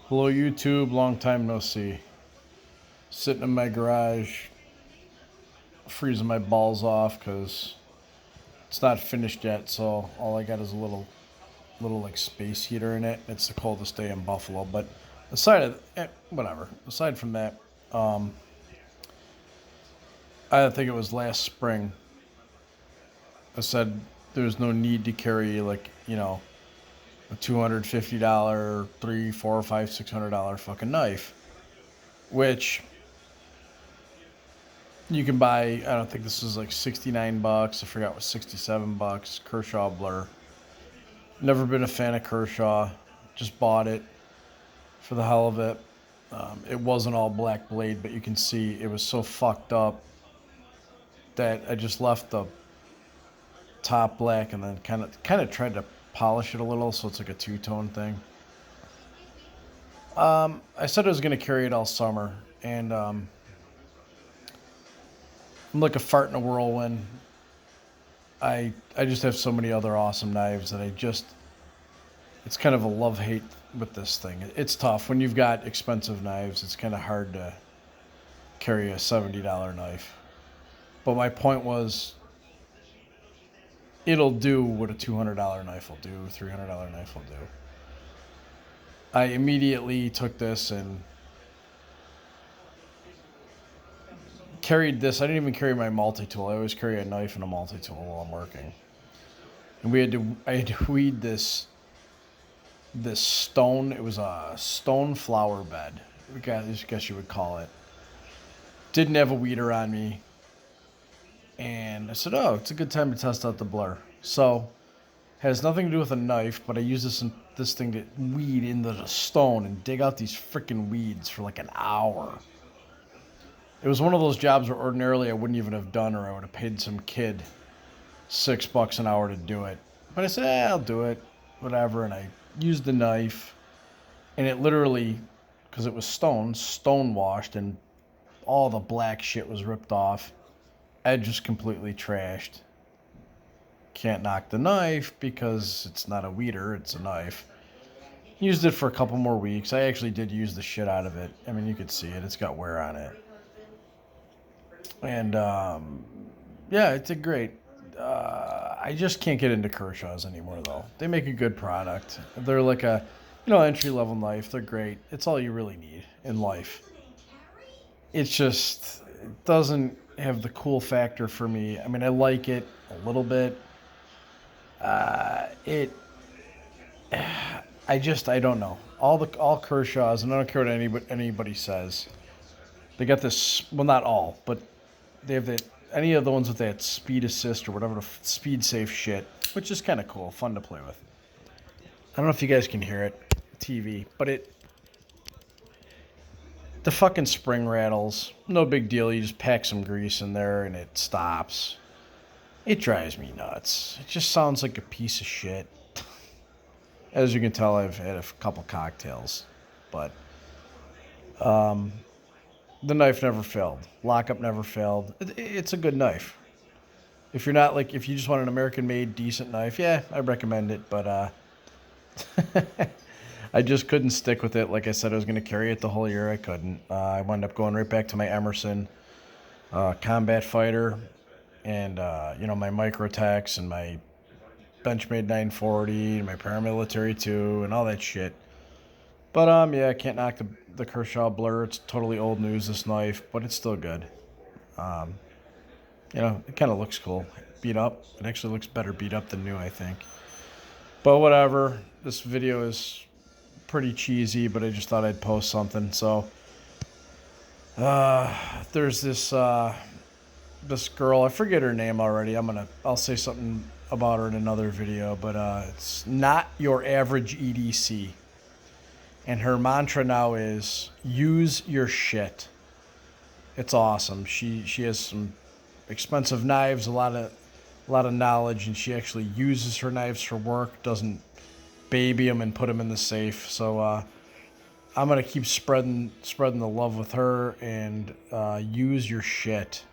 Hello, YouTube. Long time no see. Sitting in my garage, freezing my balls off because it's not finished yet. So all I got is a little like space heater in it. It's the coldest day in Buffalo. But whatever. Aside from that, I think it was last spring. I said there's no need to carry a $250, three, four, five, $600 fucking knife, which you can buy. I don't think this is like $69. I forgot what, $67. Kershaw blur. Never been a fan of Kershaw. Just bought it for the hell of it. It wasn't all black blade, but you can see it was so fucked up that I just left the top black and then kind of tried to polish it a little so it's like a two-tone thing. I said I was gonna carry it all summer, and I'm like a fart in a whirlwind. I just have so many other awesome knives that it's kind of a love hate with this thing. It's tough when you've got expensive knives. It's kind of hard to carry a $70 knife. But my point was, it'll do what a $200 knife will do, $300 knife will do. I immediately took this and carried this. I didn't even carry my multi-tool. I always carry a knife and a multi-tool while I'm working. And I had to weed this stone. It was a stone flower bed, I guess you would call it. Didn't have a weeder on me. And I said, oh, it's a good time to test out the blur. So, has nothing to do with a knife, but I use this thing to weed into the stone and dig out these freaking weeds for like an hour. It was one of those jobs where ordinarily I wouldn't even have done, or I would have paid some kid $6 an hour to do it. But I said, I'll do it, whatever. And I used the knife, and it literally, because it was stone washed, and all the black shit was ripped off. Edge was completely trashed. Can't knock the knife because it's not a weeder, it's a knife. Used it for a couple more weeks. I actually did use the shit out of it. I mean, you could see it. It's got wear on it. And, yeah, it did great. I just can't get into Kershaw's anymore, though. They make a good product. They're like a, entry-level knife. They're great. It's all you really need in life. It doesn't have the cool factor for me. I mean, I like it a little bit. I don't know. All Kershaw's, and I don't care what anybody says. They got this, well, not all, but they have any of the ones with that speed assist or whatever, the speed safe shit, which is kind of cool, fun to play with. I don't know if you guys can hear it, TV, but the fucking spring rattles. No big deal. You just pack some grease in there and it stops. It drives me nuts. It just sounds like a piece of shit. As you can tell, I've had a couple cocktails, but the knife never failed. Lockup never failed. It's a good knife. If you just want an American-made decent knife, yeah, I recommend it. But I just couldn't stick with it. Like I said, I was going to carry it the whole year. I couldn't. I wound up going right back to my Emerson Combat Fighter, and my Microtex and my Benchmade 940 and my Paramilitary 2 and all that shit. But yeah, I can't knock the Kershaw blur. It's totally old news, this knife, but it's still good. It kind of looks cool. Beat up. It actually looks better beat up than new, I think. But whatever. This video is pretty cheesy, but I just thought I'd post something. So there's this girl. I forget her name already. I'll say something about her in another video, but it's not your average EDC. And her mantra now is use your shit. It's awesome. She has some expensive knives, a lot of knowledge, and she actually uses her knives for work. Doesn't baby them and put them in the safe. So I'm gonna keep spreading the love with her and use your shit.